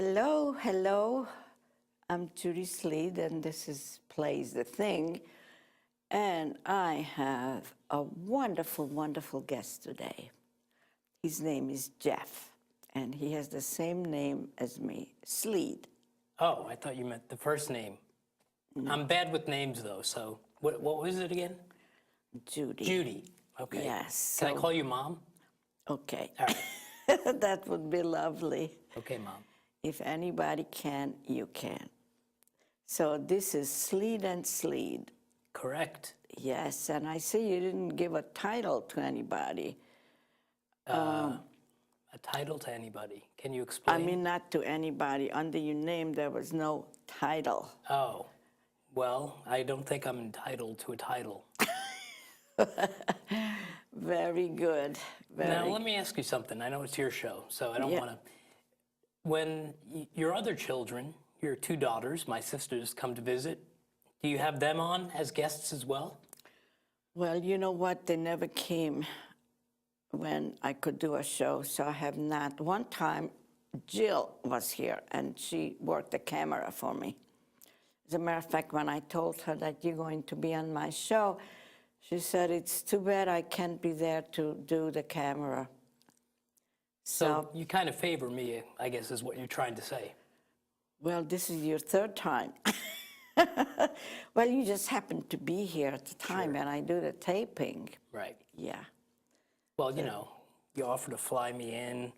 Hello, hello. I'm Judy Sleed, and this is Plays the Thing. And I have a wonderful, wonderful guest today. His name is Jeff, and he has the same name as me, Sleed. Oh, I thought you meant the first name. No. I'm bad with names, though, so what was it again? Judy. Judy. Okay. Yes. Can I call you Mom? Okay. All right. That would be lovely. Okay, Mom. If anybody can, you can. So this is Sleed and Sleed. Correct. Yes, and I see you didn't give a title to anybody. A title to anybody. Can you explain? I mean, not to anybody. Under your name, there was no title. Oh, well, I don't think I'm entitled to a title. Very good. Now, let me ask you something. I know it's your show, so I don't want to... When your other children, your two daughters, my sisters, come to visit, do you have them on as guests as well? Well, you know what? They never came when I could do a show, so I have not. One time, Jill was here, and she worked the camera for me. As a matter of fact, when I told her that you're going to be on my show, she said, it's too bad I can't be there to do the camera. So you kind of favor me, I guess, is what you're trying to say. Well, this is your third time. Well, you just happened to be here at the time, and I do the taping. Right. Yeah. Well, you know, you offer to fly me in.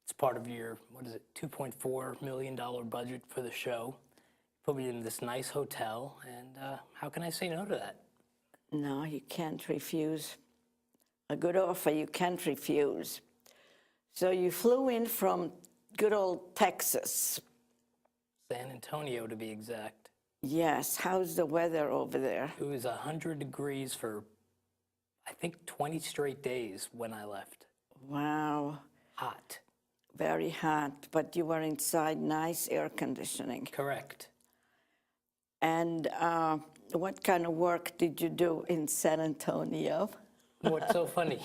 It's part of your, what is it, $2.4 million budget for the show. Put me in this nice hotel, and how can I say no to that? No, you can't refuse. A good offer you can't refuse. So you flew in from good old Texas. San Antonio, to be exact. Yes. How's the weather over there? It was 100 degrees for, I think, 20 straight days when I left. Wow. Hot. Very hot, but you were inside, nice air conditioning. Correct. And what kind of work did you do in San Antonio? What's so funny?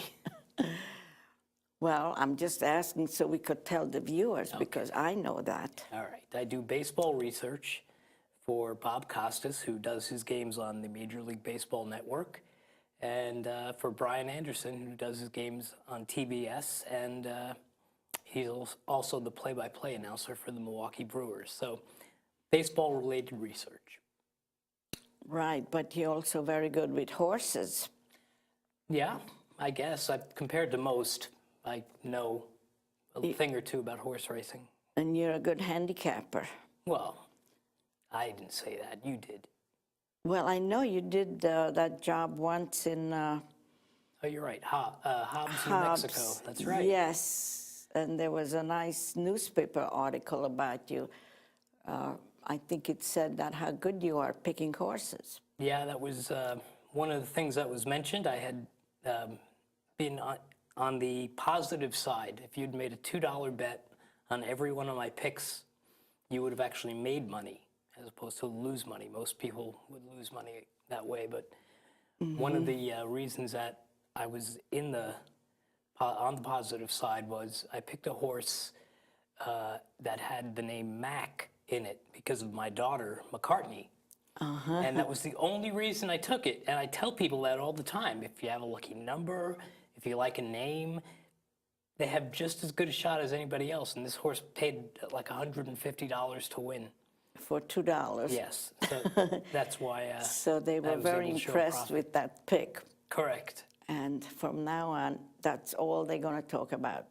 Well, I'm just asking so we could tell the viewers, because I know that. All right. I do baseball research for Bob Costas, who does his games on the Major League Baseball Network, and for Brian Anderson, who does his games on TBS, and he's also the play-by-play announcer for the Milwaukee Brewers. So baseball-related research. Right, but you're also very good with horses. Yeah, I guess. Compared to most, I know a thing or two about horse racing. And you're a good handicapper. Well, I didn't say that. You did. Well, I know you did that job once in... Oh, you're right. Hobbs, New Mexico. That's right. Yes, and there was a nice newspaper article about you. I think it said that how good you are picking horses. Yeah, that was one of the things that was mentioned. I had been on the positive side. If you'd made a $2 bet on every one of my picks, you would have actually made money as opposed to lose money. Most people would lose money that way, but one of the reasons that I was on the positive side was I picked a horse that had the name Mac in it because of my daughter, McCartney. And that was the only reason I took it. And I tell people that all the time. If you have a lucky number, if you like a name, they have just as good a shot as anybody else. And this horse paid like $150 to win. For $2. Yes. So that's why so they were very impressed with that pick. Correct. And from now on, that's all they're going to talk about.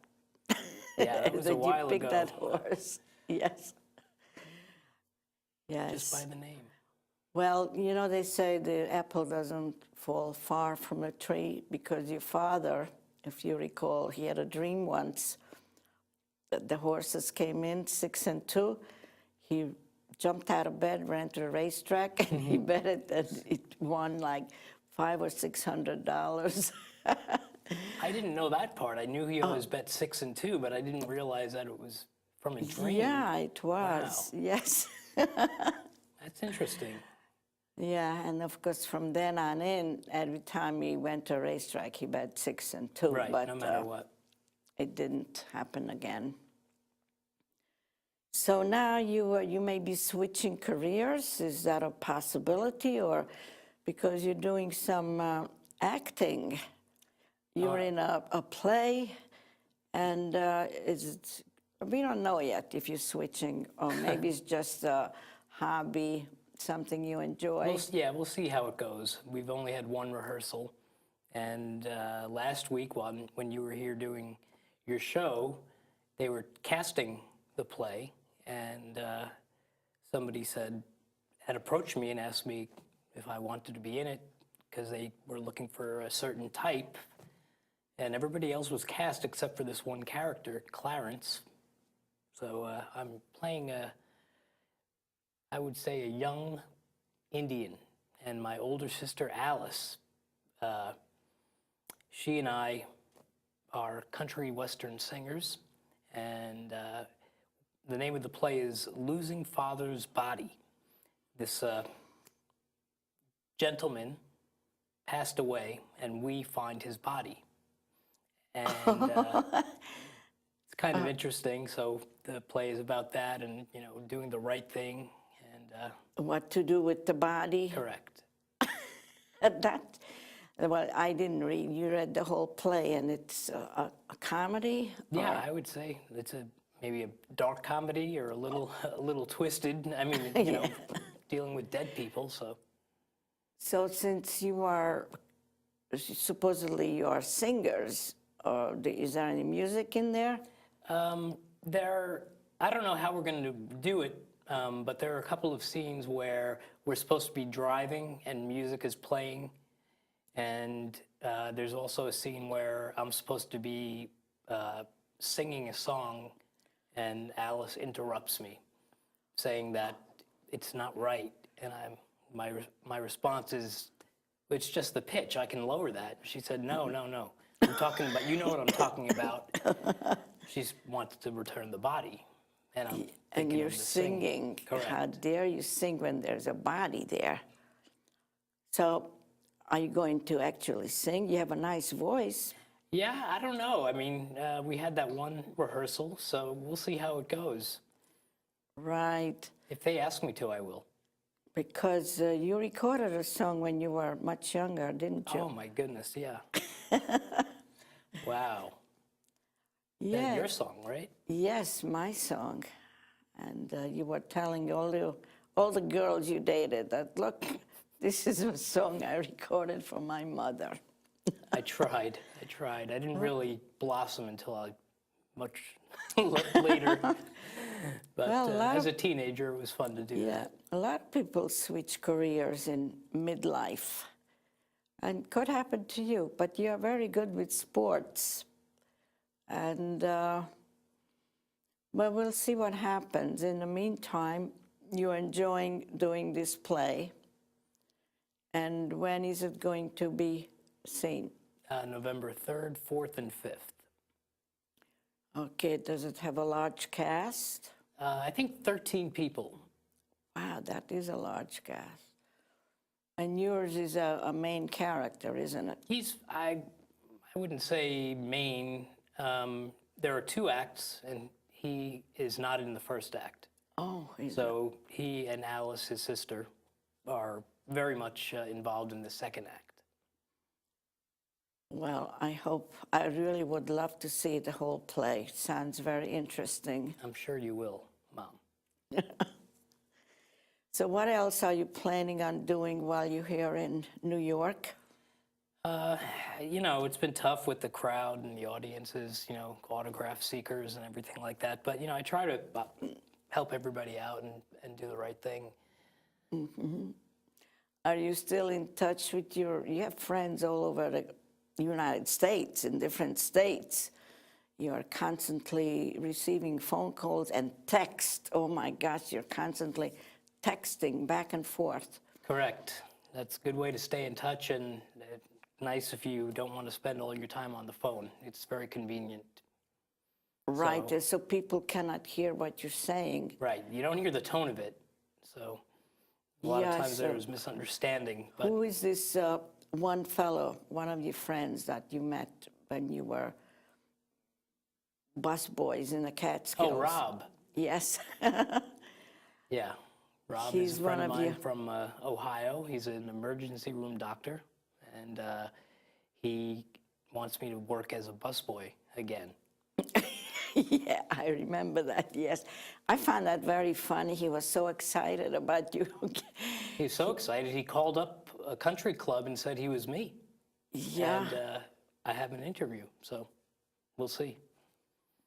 Yeah, that was a while ago. You picked that horse. Yes. Yes. Just by the name. Well, you know, they say the apple doesn't fall far from the tree because your father, if you recall, he had a dream once that the horses came in 6 and 2. He jumped out of bed, ran to the racetrack, and he bet it that it won like $500 or $600. I didn't know that part. I knew he always bet 6 and 2, but I didn't realize that it was from a dream. Yeah, it was. Wow. Yes. That's interesting. Yeah, and of course from then on in, every time he went to a racetrack, he bet 6 and 2. Right, but, no matter what. It didn't happen again. So now you may be switching careers. Is that a possibility, or because you're doing some acting? You're in a play, and we don't know yet if you're switching, or maybe it's just a hobby, something you enjoy. We'll see how it goes. We've only had one rehearsal, and last week, when you were here doing your show, they were casting the play, and somebody had approached me and asked me if I wanted to be in it because they were looking for a certain type, and everybody else was cast except for this one character, Clarence. So I'm playing I would say, a young Indian, and my older sister Alice. She and I are country western singers, and the name of the play is Losing Father's Body. This gentleman passed away, and we find his body. And it's kind of interesting. So the play is about that, and doing the right thing. And what to do with the body? correct. Well, I didn't read. You read the whole play, and it's a comedy. Yeah, I would say it's maybe a dark comedy or a little twisted. I mean, dealing with dead people. So since you are supposedly you are singers, is there any music in there? I don't know how we're going to do it, but there are a couple of scenes where we're supposed to be driving and music is playing, and there's also a scene where I'm supposed to be singing a song, and Alice interrupts me, saying that it's not right, and my response is, it's just the pitch. I can lower that. She said, no. I'm talking about, you know what I'm talking about. She wants to return the body. And I'm thinking you're of the singing. Correct. How dare you sing when there's a body there? So are you going to actually sing? You have a nice voice. Yeah, I don't know. I mean, we had that one rehearsal, so we'll see how it goes. Right. If they ask me to, I will. Because you recorded a song when you were much younger, didn't you? Oh, my goodness, yeah. Wow. Yeah. That's your song, right? Yes, my song. And you were telling all the girls you dated that, look, this is a song I recorded for my mother. I tried. I didn't really blossom until much later. But as a teenager, it was fun to do that. Yeah, a lot of people switch careers in midlife. And could happen to you, but you're very good with sports. And, well, we'll see what happens. In the meantime, you're enjoying doing this play. And when is it going to be seen? November 3rd, 4th, and 5th. Okay, does it have a large cast? I think 13 people. Wow, that is a large cast. And yours is a main character, isn't it? I wouldn't say main. There are 2 acts, and he is not in the first act. Oh, So he and Alice, his sister, are very much involved in the second act. Well, I really would love to see the whole play. Sounds very interesting. I'm sure you will, Mom. So what else are you planning on doing while you're here in New York? It's been tough with the crowd and the audiences, autograph seekers and everything like that. But, I try to help everybody out and do the right thing. Mm-hmm. Are you still in touch with you have friends all over the United States, in different states. You are constantly receiving phone calls and text. Oh my gosh, you're constantly texting back and forth. Correct. That's a good way to stay in touch, and nice if you don't want to spend all your time on the phone. It's very convenient. Right, so people cannot hear what you're saying. Right, you don't hear the tone of it, so a lot of times there is misunderstanding. But who is this one fellow, one of your friends that you met when you were busboys in the Catskills? Oh, Rob. Yes. Yeah. Rob He's is a friend one of of mine you. from Ohio. He's an emergency room doctor, and he wants me to work as a busboy again. Yeah, I remember that, yes. I found that very funny. He was so excited about you. He's so excited, he called up a country club and said he was me. Yeah, And I have an interview, so we'll see.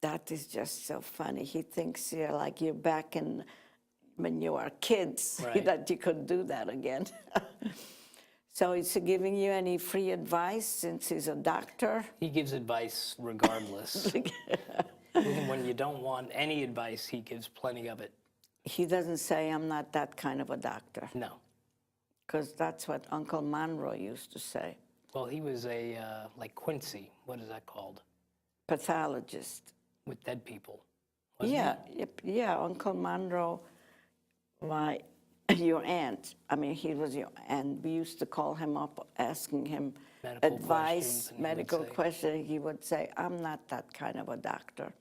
that is just so funny. He thinks you're back in when you were kids, Right. that you could do that again. So is he giving you any free advice since he's a doctor? He gives advice regardless. Even when you don't want any advice, he gives plenty of it. He doesn't say, I'm not that kind of a doctor, No. because that's what Uncle Monroe used to say, Well, he was a, like Quincy, what is that called? pathologist. With dead people. Wasn't Yeah, yeah, Uncle Monroe, your aunt, I mean, he was your aunt. We used to call him up, asking him Medical questions, advice, and he would medical say- question. He would say, I'm not that kind of a doctor.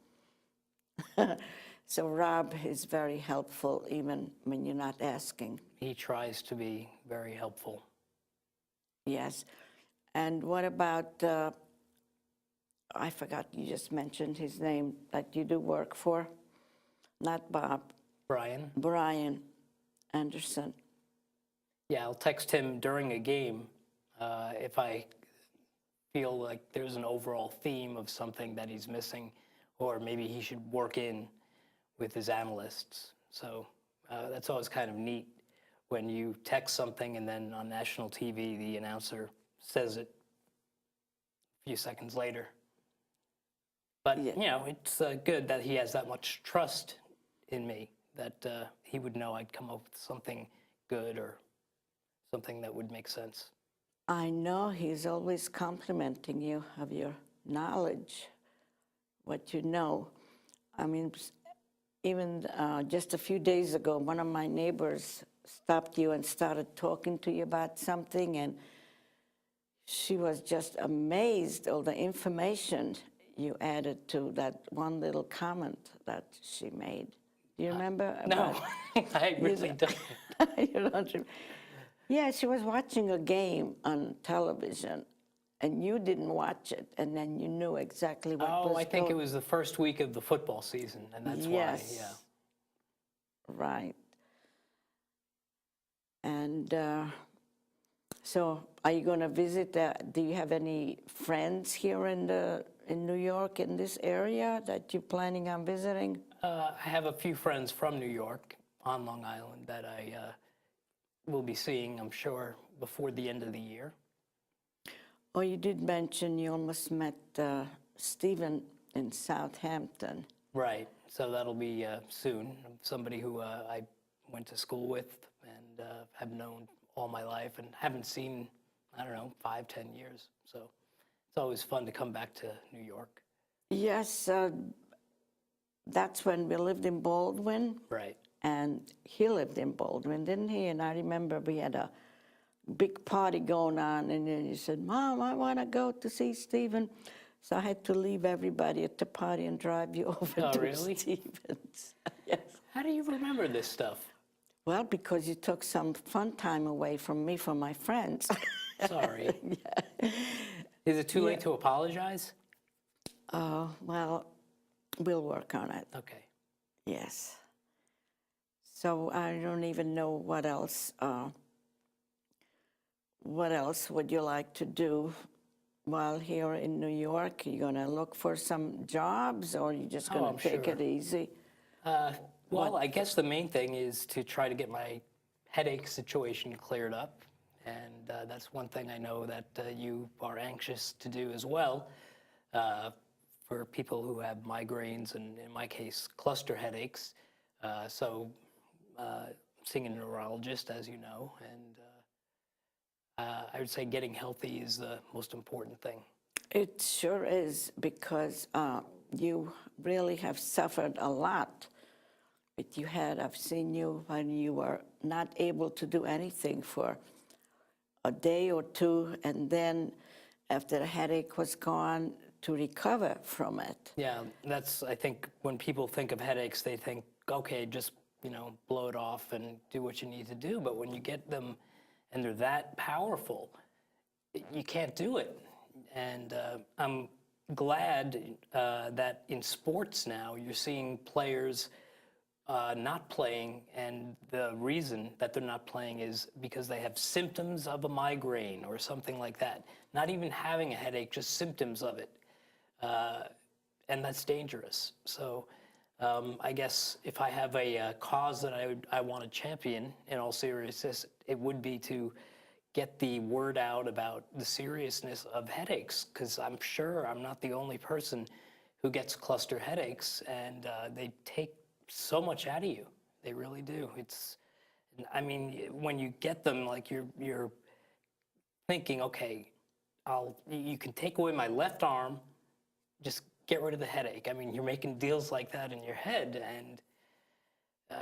So Rob is very helpful even when you're not asking. He tries to be very helpful. Yes. And what about, I forgot, you just mentioned his name that you do work for? Not Bob, Brian? Brian Anderson. Yeah, I'll text him during a game if I feel like there's an overall theme of something that he's missing, or maybe he should work in with his analysts. So that's always kind of neat when you text something and then on national TV the announcer says it a few seconds later. But, Yeah. you know, it's good that he has that much trust in me that he would know I'd come up with something good or something that would make sense. I know he's always complimenting you of your knowledge, what you know. I mean, even just a few days ago, one of my neighbors stopped you and started talking to you about something, and she was just amazed all the information you added to that one little comment that she made. Do you remember? No, I really don't. You don't Yeah, she was watching a game on television, and you didn't watch it, and then you knew exactly what was Oh, I think it going. was the first week of the football season, and that's why, yeah. Right. And so, are you going to visit? Do you have any friends here in New York, in this area, that you're planning on visiting? I have a few friends from New York on Long Island that I will be seeing, I'm sure, before the end of the year. Oh, you did mention you almost met Stephen in Southampton. Right, so that'll be soon. Somebody who I went to school with and have known all my life and haven't seen, I don't know, 5, 10 years. So it's always fun to come back to New York. Yes, that's when we lived in Baldwin. Right. And he lived in Baldwin, didn't he? And I remember we had a big party going on, and then he said, Mom, I want to go to see Stephen. So I had to leave everybody at the party and drive you over Oh, to really? Stephen's. Yes. How do you remember this stuff? Well, because you took some fun time away from me, from my friends. Sorry. Is it too late to apologize? Well, we'll work on it. Okay. Yes. So I don't even know what else. What else would you like to do while here in New York? Are you going to look for some jobs, or are you just going I'm to take sure. it easy? Well, I guess the main thing is to try to get my headache situation cleared up. And that's one thing I know that you are anxious to do as well. For people who have migraines and, in my case, cluster headaches. So seeing a neurologist, as you know, and I would say getting healthy is the most important thing. It sure is, because you really have suffered a lot. But I've seen you when you were not able to do anything for a day or two, and then after the headache was gone, to recover from it. Yeah, that's, I think, when people think of headaches, they think okay, just, blow it off and do what you need to do. But when you get them and they're that powerful, you can't do it. And I'm glad that in sports now you're seeing players not playing, and the reason that they're not playing is because they have symptoms of a migraine or something like that. Not even having a headache, just symptoms of it. And that's dangerous. So I guess if I have a cause that I want to champion, in all seriousness, it would be to get the word out about the seriousness of headaches, because I'm sure I'm not the only person who gets cluster headaches, and they take so much out of you. They really do. I mean, when you get them, like you're thinking, okay, you can take away my left arm, just get rid of the headache. I mean, you're making deals like that in your head, and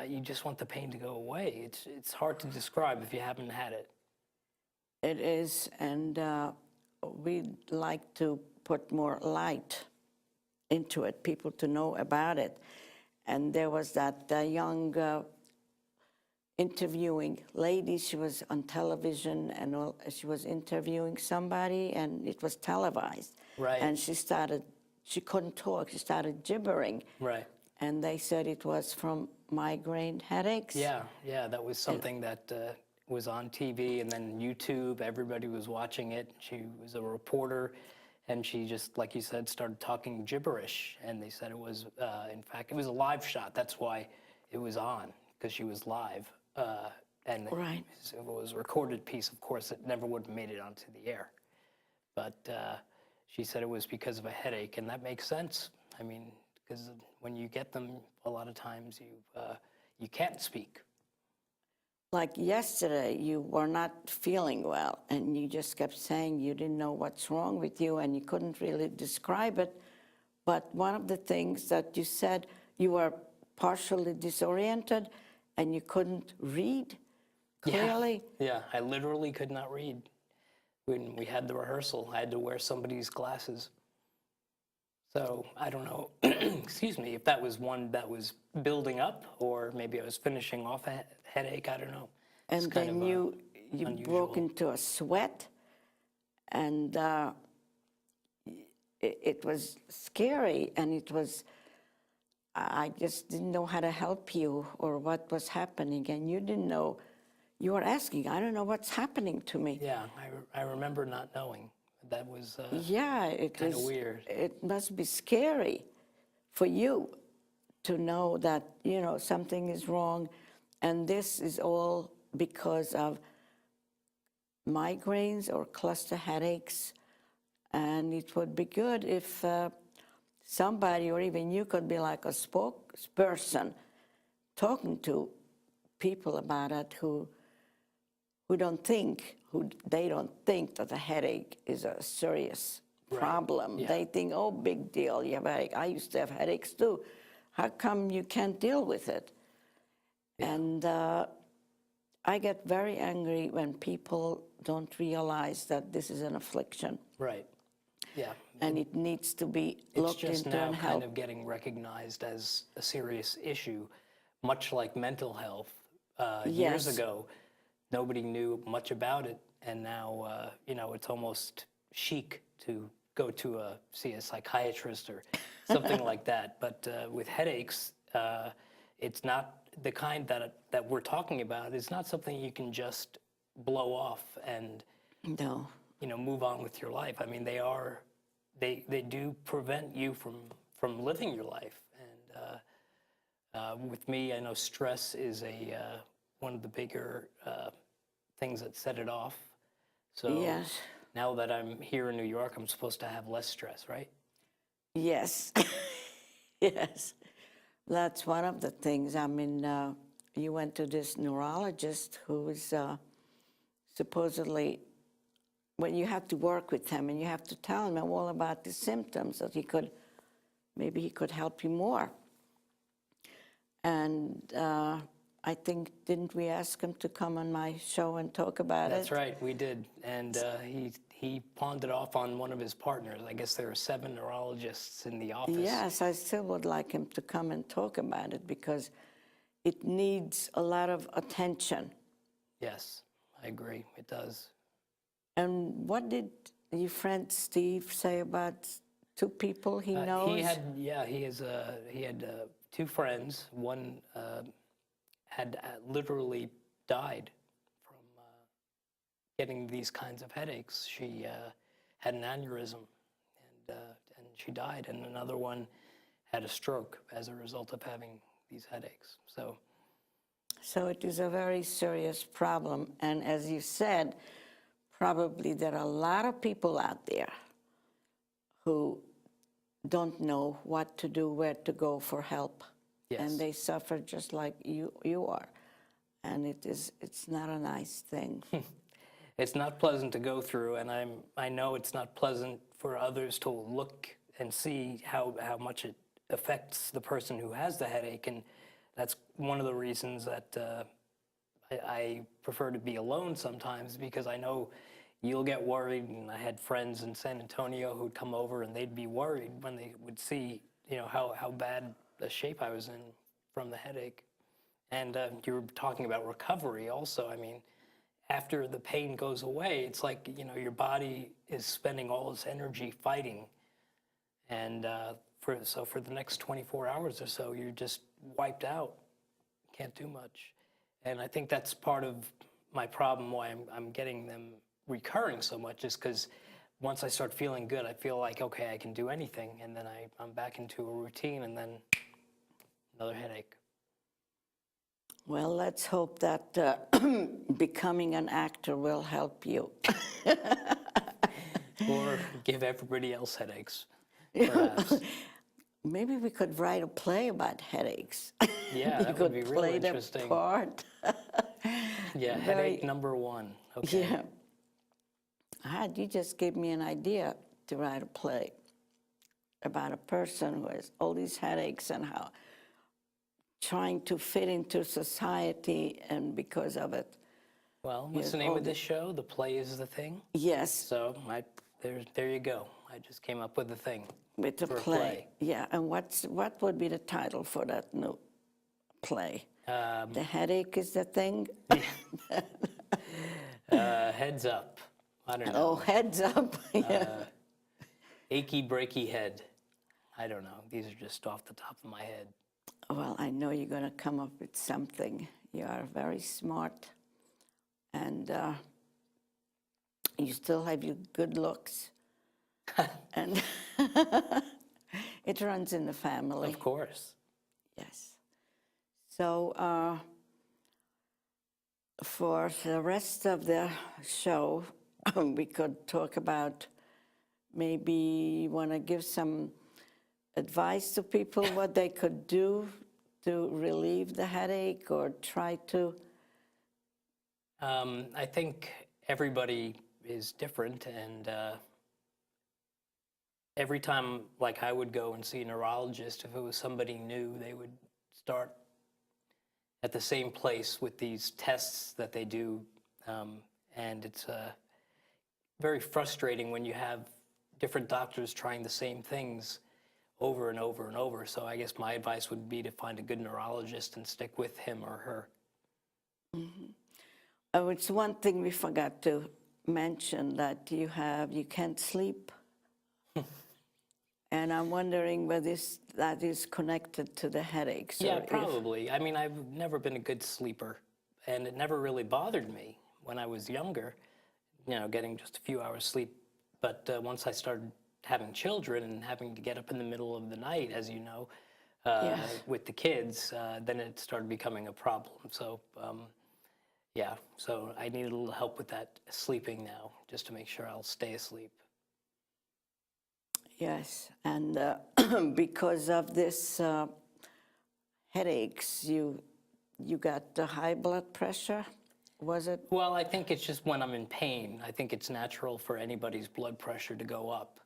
you just want the pain to go away. It's hard to describe if you haven't had it. It is, and we'd like to put more light into it, people to know about it. And there was that young interviewing lady. She was on television, and she was interviewing somebody, and it was televised. Right. And she couldn't talk. She started gibbering. Right. And they said it was from migraine headaches. Yeah, that was something that was on TV, and then YouTube, everybody was watching it. She was a reporter, and she just, like you said, started talking gibberish. And they said it was, in fact, it was a live shot. That's why it was on, because she was live. And Right. if it was a recorded piece, of course, it never would have made it onto the air. But she said it was because of a headache, and that makes sense. I mean, because when you get them, a lot of times you can't speak. Like yesterday, you were not feeling well, and you just kept saying you didn't know what's wrong with you, and you couldn't really describe it. But one of the things that you said, you were partially disoriented, and you couldn't read clearly. Yeah, I literally could not read. When we had the rehearsal, I had to wear somebody's glasses. So I don't know, excuse me, if that was one that was building up, or maybe I was finishing off a headache, I don't know. And then you broke into a sweat, and it was scary, and I just didn't know how to help you or what was happening, and you didn't know. You were asking, I don't know what's happening to me. Yeah, I remember not knowing. That was Kind of weird. It must be scary for you to know that, something is wrong, and this is all because of migraines or cluster headaches. And it would be good if somebody, or even you, could be like a spokesperson talking to people about it who they don't think that a headache is a serious problem. Yeah. They think, oh, big deal, you have a headache. I used to have headaches too. How come you can't deal with it? Yeah. And I get very angry when people don't realize that this is an affliction. Right, yeah. And it needs to be looked into and helped. It's just now kind of getting recognized as a serious issue, much like mental health. Years ago, nobody knew much about it, and now, it's almost chic to go to see a psychiatrist or something like that. But with headaches, it's not the kind that we're talking about. It's not something you can just blow off and move on with your life. I mean, they do prevent you from living your life. And with me, I know stress is one of the bigger things that set it off. So yes. Now that I'm here in New York, I'm supposed to have less stress, right? Yes. Yes. That's one of the things. I mean, you went to this neurologist who is supposedly, when you have to work with him and you have to tell him all about the symptoms, that maybe he could help you more. And I think, didn't we ask him to come on my show and talk about it? That's right, we did. And he pawned it off on one of his partners. I guess there are 7 neurologists in the office. Yes, I still would like him to come and talk about it, because it needs a lot of attention. Yes, I agree. It does. And what did your friend Steve say about two people he knows? He had two friends. One had literally died from getting these kinds of headaches. She had an aneurysm, and she died. And another one had a stroke as a result of having these headaches. So it is a very serious problem. And as you said, probably there are a lot of people out there who don't know what to do, where to go for help. Yes. And they suffer just like you are. And it's not a nice thing. It's not pleasant to go through, and I know it's not pleasant for others to look and see how much it affects the person who has the headache, and that's one of the reasons that I prefer to be alone sometimes, because I know you'll get worried. And I had friends in San Antonio who'd come over and they'd be worried when they would see, how bad the shape I was in from the headache. And you were talking about recovery also. I mean, after the pain goes away, it's like, your body is spending all its energy fighting. And for the next 24 hours or so, you're just wiped out. Can't do much. And I think that's part of my problem, why I'm getting them recurring so much, is because once I start feeling good, I feel like, okay, I can do anything. And then I'm back into a routine, and then another headache. Well, let's hope that becoming an actor will help you. Or give everybody else headaches, perhaps. Maybe we could write a play about headaches. Yeah, You that would could be real play the interesting. part. Yeah, headache number one. Okay. Yeah. You just gave me an idea to write a play about a person who has all these headaches and how trying to fit into society, and because of it. Well, what's the name of this show? The Play is the Thing? Yes. So there you go. I just came up with the thing. With the for a play. Yeah, and what would be the title for that new play? The headache is the thing? Heads up. I don't know. Oh, heads up. Yeah. Achy breaky head. I don't know. These are just off the top of my head. Well, I know you're going to come up with something. You are very smart, and you still have your good looks. And it runs in the family. Of course. Yes. So for the rest of the show, we could talk about, maybe you want to give some advice to people what they could do to relieve the headache, or try to. I think everybody is different, and every time, like, I would go and see a neurologist, if it was somebody new, they would start at the same place with these tests that they do, and it's very frustrating when you have different doctors trying the same things over and over and over. So I guess my advice would be to find a good neurologist and stick with him or her. Mm-hmm. Oh, it's one thing we forgot to mention, that you can't sleep. And I'm wondering whether that is connected to the headaches. Yeah, probably. I mean, I've never been a good sleeper, and it never really bothered me when I was younger, getting just a few hours sleep. But once I started having children and having to get up in the middle of the night, as you know, with the kids, then it started becoming a problem. So, so I need a little help with that sleeping now, just to make sure I'll stay asleep. Yes, and because of this headaches, you got the high blood pressure, was it? Well, I think it's just when I'm in pain. I think it's natural for anybody's blood pressure to go up.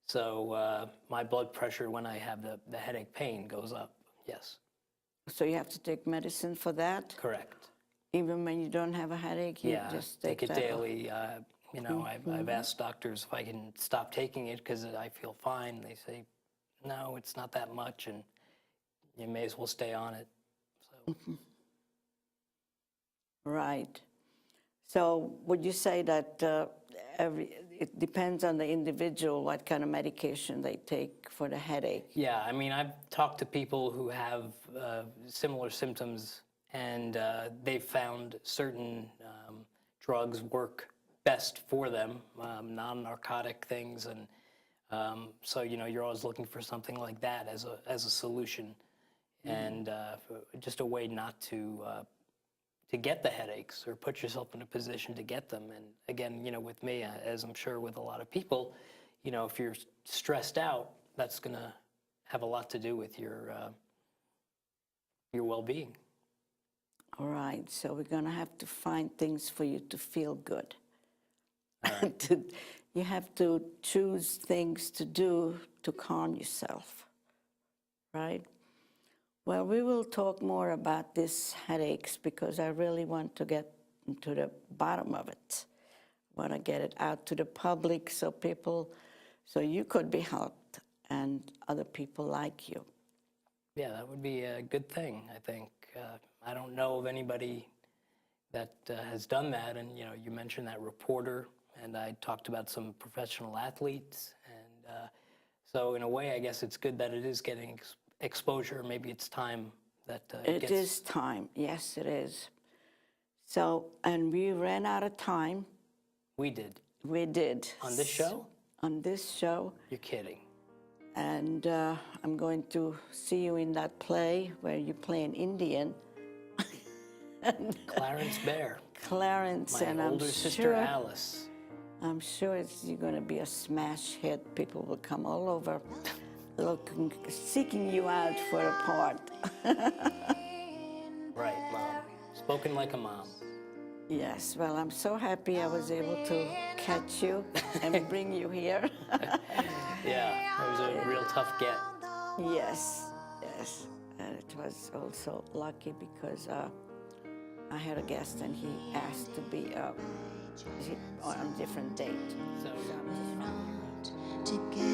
So my blood pressure when I have the headache pain goes up, yes. So you have to take medicine for that? Correct. Even when you don't have a headache, you just take it that? Daily. I've asked doctors if I can stop taking it because I feel fine. They say, no, it's not that much, and you may as well stay on it. So. So Right. So would you say that it depends on the individual what kind of medication they take for the headache? yeah, I mean, I've talked to people who have similar symptoms, and they've found certain drugs work best for them, non-narcotic things, and so you're always looking for something like that as a solution, and just a way not to get the headaches or put yourself in a position to get them. And again, with me, as I'm sure with a lot of people, if you're stressed out, that's going to have a lot to do with your well-being. All right. So we're going to have to find things for you to feel good. All right. You have to choose things to do to calm yourself, right? Well, we will talk more about these headaches because I really want to get to the bottom of it. I want to get it out to the public so you could be helped and other people like you. Yeah, that would be a good thing, I think. I don't know of anybody that has done that, and you mentioned that reporter, and I talked about some professional athletes, and so in a way, I guess it's good that it is getting exposure. Maybe it's time that It is time. Yes, it is. So, and we ran out of time. We did. We did. On this show? On this show. You're kidding. And I'm going to see you in that play where you play an Indian. Clarence Bear. Clarence, My and older sister Alice. I'm sure you're going to be a smash hit. People will come all over seeking you out for a part. Right, Mom. Spoken like a mom. Yes, well, I'm so happy I was able to catch you and bring you here. Yeah, it was a real tough get. Yes, yes. And it was also lucky because I had a guest and he asked to be on a different date. So Together.